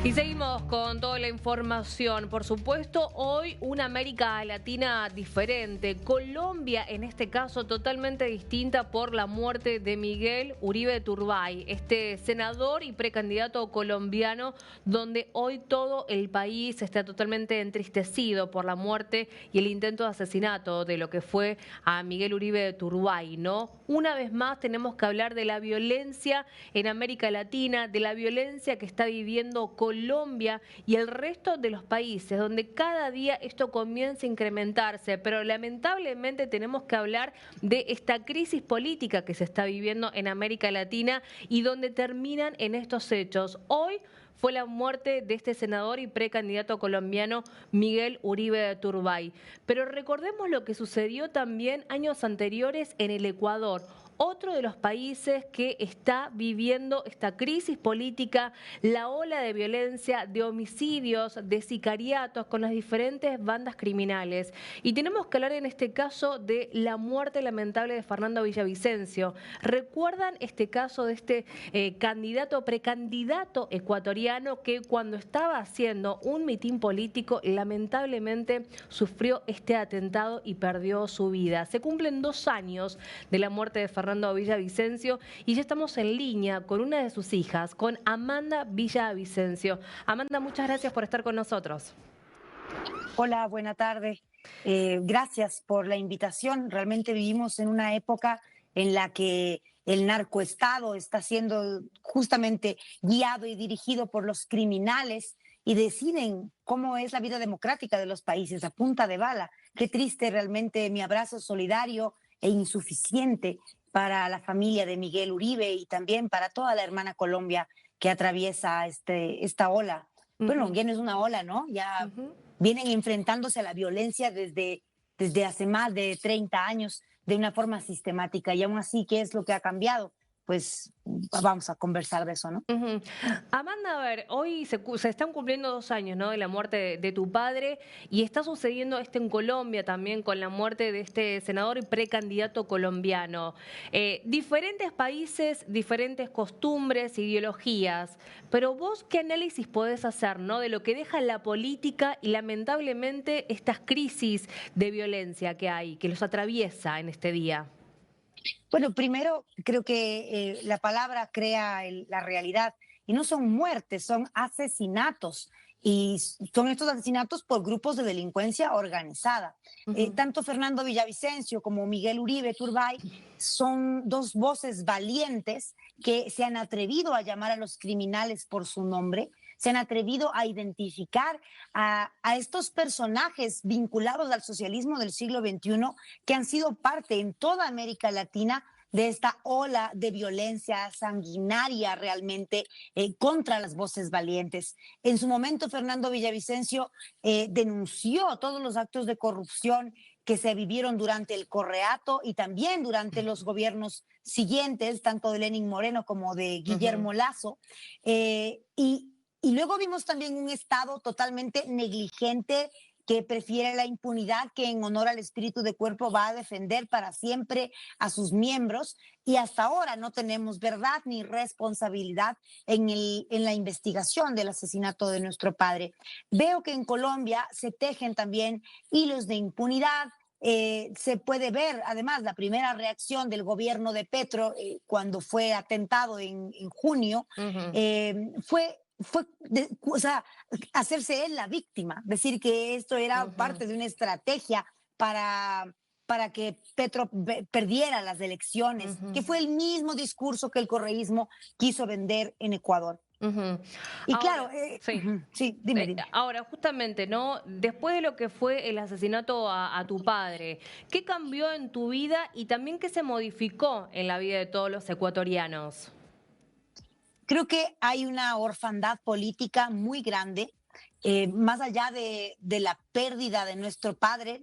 Y seguimos con toda la información. Por supuesto, hoy una América Latina diferente. Colombia, en este caso, totalmente distinta por la muerte de Miguel Uribe Turbay, este senador y precandidato colombiano, donde hoy todo el país está totalmente entristecido por la muerte y el intento de asesinato de lo que fue a Miguel Uribe Turbay, ¿no? Una vez más tenemos que hablar de la violencia en América Latina, de la violencia que está viviendo Colombia y el resto de los países, donde cada día esto comienza a incrementarse, pero lamentablemente tenemos que hablar de esta crisis política que se está viviendo en América Latina y donde terminan en estos hechos. Hoy fue la muerte de este senador y precandidato colombiano Miguel Uribe Turbay. Pero recordemos lo que sucedió también años anteriores en el Ecuador, otro de los países que está viviendo esta crisis política, la ola de violencia, de homicidios, de sicariatos con las diferentes bandas criminales. Y tenemos que hablar en este caso de la muerte lamentable de Fernando Villavicencio. ¿Recuerdan este caso de este precandidato ecuatoriano que cuando estaba haciendo un mitin político lamentablemente sufrió este atentado y perdió su vida? Se cumplen 2 años de la muerte de Fernando Villavicencio y ya estamos en línea con una de sus hijas, con Amanda Villavicencio. Amanda, muchas gracias por estar con nosotros. Hola, buena tarde. Gracias por la invitación. Realmente vivimos en una época en la que el narcoestado está siendo justamente guiado y dirigido por los criminales y deciden cómo es la vida democrática de los países a punta de bala. Qué triste realmente, mi abrazo solidario e insuficiente para la familia de Miguel Uribe y también para toda la hermana Colombia que atraviesa esta ola. Bueno, ya no es una ola, ¿no? Ya vienen enfrentándose a la violencia desde hace más de 30 años de una forma sistemática. Y aún así, ¿qué es lo que ha cambiado? Pues vamos a conversar de eso, ¿no? Amanda, a ver, hoy se están cumpliendo 2 años, ¿no?, de la muerte de tu padre, y está sucediendo esto en Colombia también con la muerte de este senador y precandidato colombiano. Diferentes países, diferentes costumbres, ideologías, pero vos, ¿qué análisis podés hacer, ¿no?, de lo que deja la política y lamentablemente estas crisis de violencia que hay, que los atraviesa en este día? Bueno, primero creo que la palabra crea la realidad y no son muertes, son asesinatos. Y son estos asesinatos por grupos de delincuencia organizada. Tanto Fernando Villavicencio como Miguel Uribe Turbay son 2 voces valientes que se han atrevido a llamar a los criminales por su nombre, se han atrevido a identificar a estos personajes vinculados al socialismo del siglo XXI que han sido parte en toda América Latina de esta ola de violencia sanguinaria realmente contra las voces valientes. En su momento, Fernando Villavicencio denunció todos los actos de corrupción que se vivieron durante el Correato y también durante los gobiernos siguientes, tanto de Lenín Moreno como de Guillermo Lazo. Y luego vimos también un Estado totalmente negligente que prefiere la impunidad, que en honor al espíritu de cuerpo va a defender para siempre a sus miembros, y hasta ahora no tenemos verdad ni responsabilidad en la investigación del asesinato de nuestro padre. Veo que en Colombia se tejen también hilos de impunidad. Se puede ver, además, la primera reacción del gobierno de Petro cuando fue atentado en junio, o sea, hacerse él la víctima, decir que esto era parte de una estrategia para que Petro perdiera las elecciones, que fue el mismo discurso que el correísmo quiso vender en Ecuador. Y Ahora, claro, sí. sí, dime. Ahora, justamente, ¿no?, después de lo que fue el asesinato a tu padre, ¿qué cambió en tu vida y también qué se modificó en la vida de todos los ecuatorianos? Creo que hay una orfandad política muy grande, más allá de la pérdida de nuestro padre.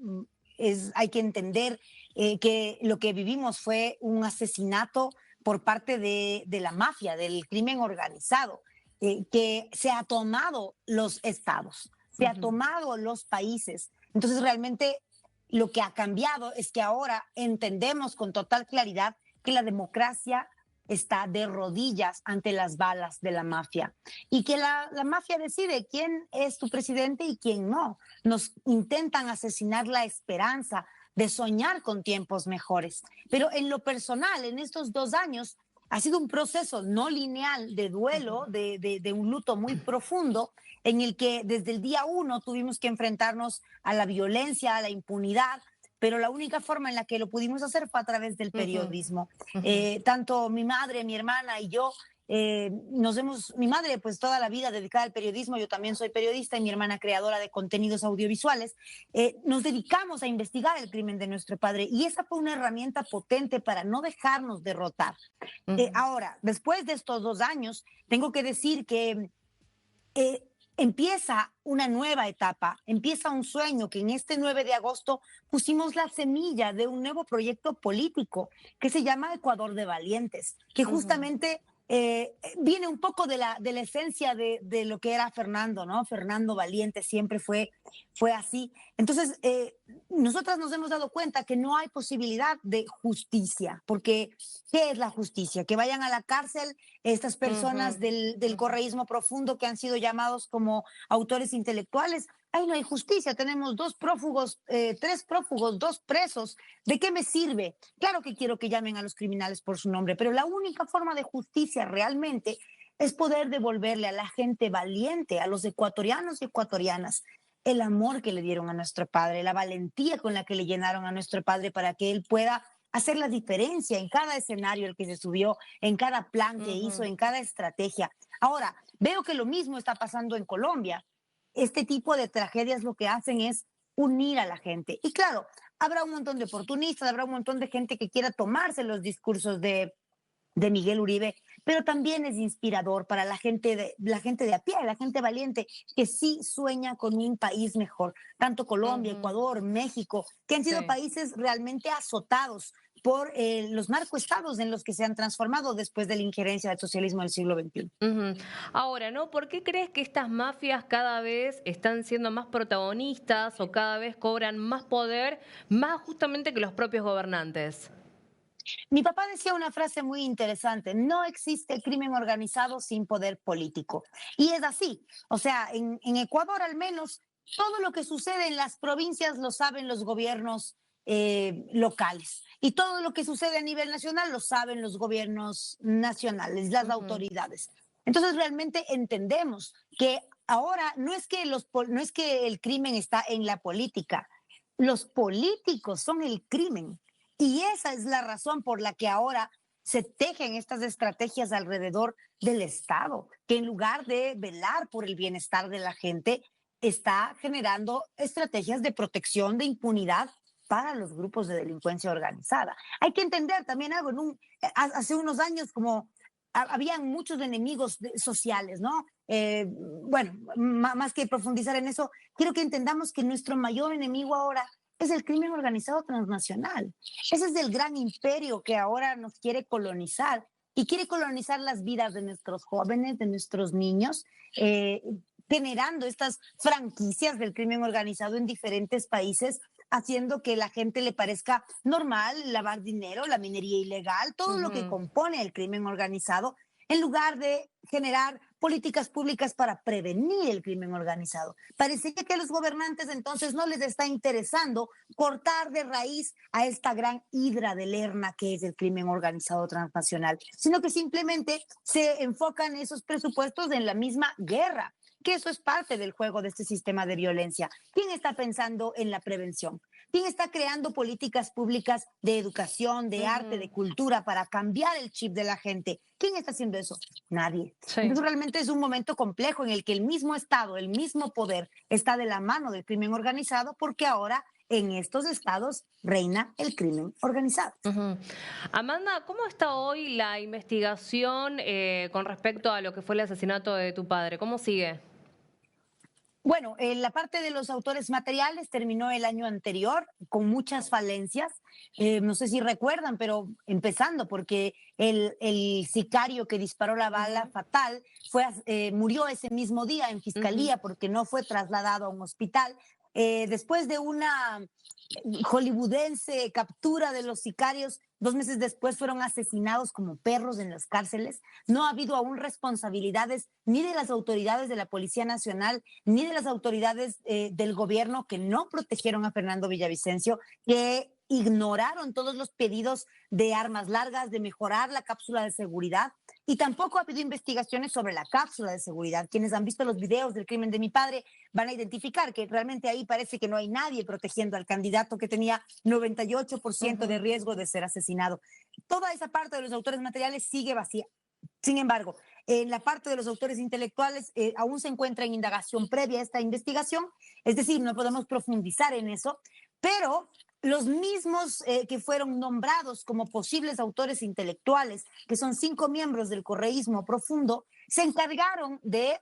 Hay que entender que lo que vivimos fue un asesinato por parte de la mafia, del crimen organizado, que se ha tomado los estados, se ha tomado los países. Entonces, realmente lo que ha cambiado es que ahora entendemos con total claridad que la democracia está de rodillas ante las balas de la mafia y que la mafia decide quién es tu presidente y quién no. Nos intentan asesinar la esperanza de soñar con tiempos mejores. Pero en lo personal, en estos 2 años, ha sido un proceso no lineal de duelo, de un luto muy profundo, en el que desde el día uno tuvimos que enfrentarnos a la violencia, a la impunidad, pero la única forma en la que lo pudimos hacer fue a través del Ujú, periodismo. ujú. Tanto mi madre, mi hermana y yo mi madre pues toda la vida dedicada al periodismo, yo también soy periodista y mi hermana creadora de contenidos audiovisuales, nos dedicamos a investigar el crimen de nuestro padre y esa fue una herramienta potente para no dejarnos derrotar. Ujú. Ahora, después de estos 2 años, tengo que decir que eh, empieza una nueva etapa, empieza un sueño que en este 9 de agosto pusimos la semilla de un nuevo proyecto político que se llama Ecuador de Valientes, que Ujú. justamente viene un poco de la esencia de lo que era Fernando, ¿no? Fernando Valiente siempre fue así. Entonces, nosotras nos hemos dado cuenta que no hay posibilidad de justicia, porque ¿qué es la justicia? Que vayan a la cárcel estas Ujú, personas del ujú. correísmo profundo que han sido llamados como autores intelectuales. Ahí no hay justicia, tenemos 2 prófugos, 3 prófugos, 2 presos. ¿De qué me sirve? Claro que quiero que llamen a los criminales por su nombre, pero la única forma de justicia realmente es poder devolverle a la gente valiente, a los ecuatorianos y ecuatorianas, el amor que le dieron a nuestro padre, la valentía con la que le llenaron a nuestro padre para que él pueda hacer la diferencia en cada escenario al que se subió, en cada plan que hizo, Ujú. en cada estrategia. Ahora, veo que lo mismo está pasando en Colombia. Este tipo de tragedias lo que hacen es unir a la gente. Y claro, habrá un montón de oportunistas, habrá un montón de gente que quiera tomarse los discursos de Miguel Uribe, pero también es inspirador para la gente de a pie, la gente valiente que sí sueña con un país mejor. Tanto Colombia, Ujú. Ecuador, México, que han sido Sí. países realmente azotados por los narcoestados en los que se han transformado después de la injerencia del socialismo del siglo XXI. Ujú. Ahora, ¿no? ¿Por qué crees que estas mafias cada vez están siendo más protagonistas o cada vez cobran más poder, más justamente que los propios gobernantes? Mi papá decía una frase muy interesante, no existe crimen organizado sin poder político. Y es así, o sea, en Ecuador al menos todo lo que sucede en las provincias lo saben los gobiernos locales y todo lo que sucede a nivel nacional lo saben los gobiernos nacionales, las Ujú. autoridades. Entonces realmente entendemos que ahora no es que el crimen está en la política, los políticos son el crimen. Y esa es la razón por la que ahora se tejen estas estrategias alrededor del Estado, que en lugar de velar por el bienestar de la gente, está generando estrategias de protección, de impunidad para los grupos de delincuencia organizada. Hay que entender también algo, hace unos años como habían muchos enemigos sociales, ¿no? Bueno, más que profundizar en eso, quiero que entendamos que nuestro mayor enemigo ahora es el crimen organizado transnacional. Ese es el gran imperio que ahora nos quiere colonizar y quiere colonizar las vidas de nuestros jóvenes, de nuestros niños, eh, generando estas franquicias del crimen organizado en diferentes países, haciendo que la gente le parezca normal lavar dinero, la minería ilegal, todo lo que Ujú. compone el crimen organizado, en lugar de generar políticas públicas para prevenir el crimen organizado. Parece que a los gobernantes entonces no les está interesando cortar de raíz a esta gran hidra de Lerna que es el crimen organizado transnacional, sino que simplemente se enfocan esos presupuestos en la misma guerra, que eso es parte del juego de este sistema de violencia. ¿Quién está pensando en la prevención? ¿Quién está creando políticas públicas de educación, de arte, Ujú. de cultura para cambiar el chip de la gente? ¿Quién está haciendo eso? Nadie. Sí. Entonces realmente es un momento complejo en el que el mismo Estado, el mismo poder está de la mano del crimen organizado porque ahora en estos estados reina el crimen organizado. Ujú. Amanda, ¿cómo está hoy la investigación con respecto a lo que fue el asesinato de tu padre? ¿Cómo sigue? Bueno, la parte de los autores materiales terminó el año anterior con muchas falencias. No sé si recuerdan, pero empezando porque el sicario que disparó la bala Ujú, fatal murió ese mismo día en ujú. fiscalía porque no fue trasladado a un hospital. después de una hollywoodense captura de los sicarios, 2 meses después fueron asesinados como perros en las cárceles. No ha habido aún responsabilidades ni de las autoridades de la Policía Nacional, ni de las autoridades del gobierno que no protegieron a Fernando Villavicencio, que ignoraron todos los pedidos de armas largas, de mejorar la cápsula de seguridad, y tampoco ha habido investigaciones sobre la cápsula de seguridad. Quienes han visto los videos del crimen de mi padre van a identificar que realmente ahí parece que no hay nadie protegiendo al candidato que tenía 98% de riesgo de ser asesinado. Toda esa parte de los autores materiales sigue vacía. Sin embargo, en la parte de los autores intelectuales aún se encuentra en indagación previa a esta investigación, es decir, no podemos profundizar en eso, pero los mismos que fueron nombrados como posibles autores intelectuales, que son 5 miembros del correísmo profundo, se encargaron de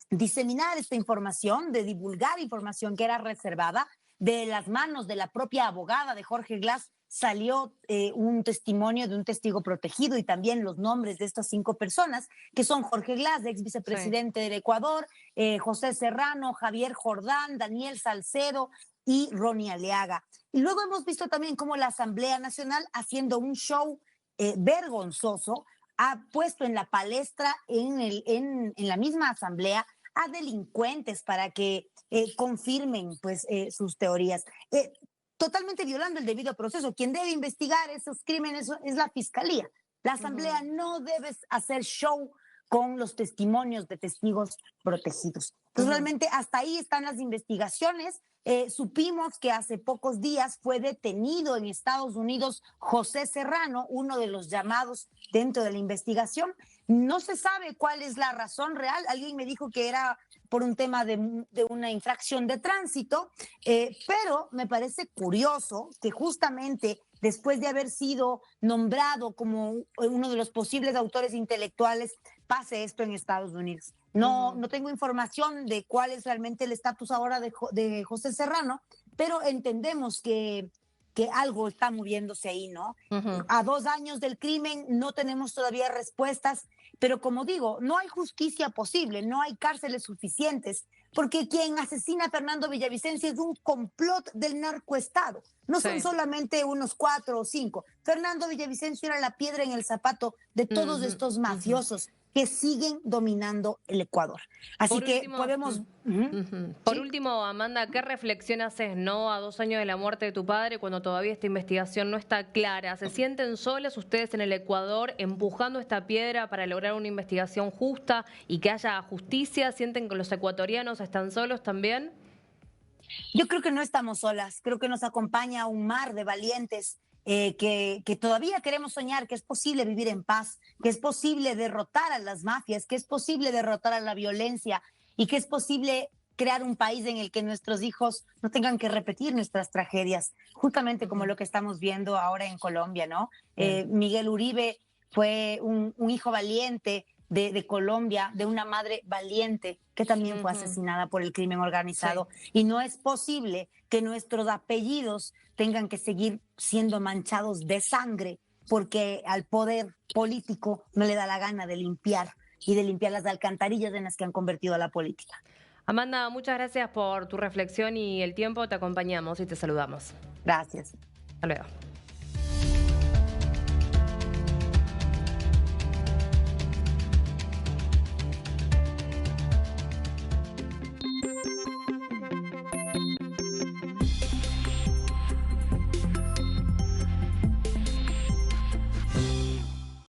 diseminar esta información, de divulgar información que era reservada. De las manos de la propia abogada de Jorge Glass salió un testimonio de un testigo protegido y también los nombres de estas 5 personas, que son Jorge Glass, ex vicepresidente del Ecuador, José Serrano, Javier Jordán, Daniel Salcedo y Ronnie Aliaga. Y luego hemos visto también cómo la Asamblea Nacional, haciendo un show vergonzoso, ha puesto en la palestra, en la misma Asamblea, a delincuentes para que confirmen pues, sus teorías. Totalmente violando el debido proceso. Quien debe investigar esos crímenes es la Fiscalía. La Asamblea no debe hacer show con los testimonios de testigos protegidos. Entonces, realmente hasta ahí están las investigaciones. Supimos que hace pocos días fue detenido en Estados Unidos José Serrano, uno de los llamados dentro de la investigación. No se sabe cuál es la razón real. Alguien me dijo que era por un tema de una infracción de tránsito, pero me parece curioso que justamente después de haber sido nombrado como uno de los posibles autores intelectuales, pase esto en Estados Unidos. No tengo información de cuál es realmente el estatus ahora de José Serrano, pero entendemos que algo está moviéndose ahí, ¿no? A 2 años del crimen no tenemos todavía respuestas, pero como digo, no hay justicia posible, no hay cárceles suficientes, porque quien asesina a Fernando Villavicencio es un complot del narcoestado. No son solamente unos 4 o 5. Fernando Villavicencio era la piedra en el zapato de todos estos mafiosos que siguen dominando el Ecuador. Así Por que último, podemos... Por último, Amanda, ¿qué reflexión haces, no, a 2 años de la muerte de tu padre, cuando todavía esta investigación no está clara? ¿Se sienten solas ustedes en el Ecuador empujando esta piedra para lograr una investigación justa y que haya justicia? ¿Sienten que los ecuatorianos están solos también? Yo creo que no estamos solas, creo que nos acompaña un mar de valientes que todavía queremos soñar que es posible vivir en paz, que es posible derrotar a las mafias, que es posible derrotar a la violencia y que es posible crear un país en el que nuestros hijos no tengan que repetir nuestras tragedias, justamente como lo que estamos viendo ahora en Colombia, ¿no? Miguel Uribe fue un hijo valiente de Colombia, de una madre valiente que también fue asesinada por el crimen organizado. Y no es posible que nuestros apellidos tengan que seguir siendo manchados de sangre porque al poder político no le da la gana de limpiar y de limpiar las alcantarillas en las que han convertido a la política. Amanda, muchas gracias por tu reflexión y el tiempo. Te acompañamos y te saludamos. Gracias. Hasta luego.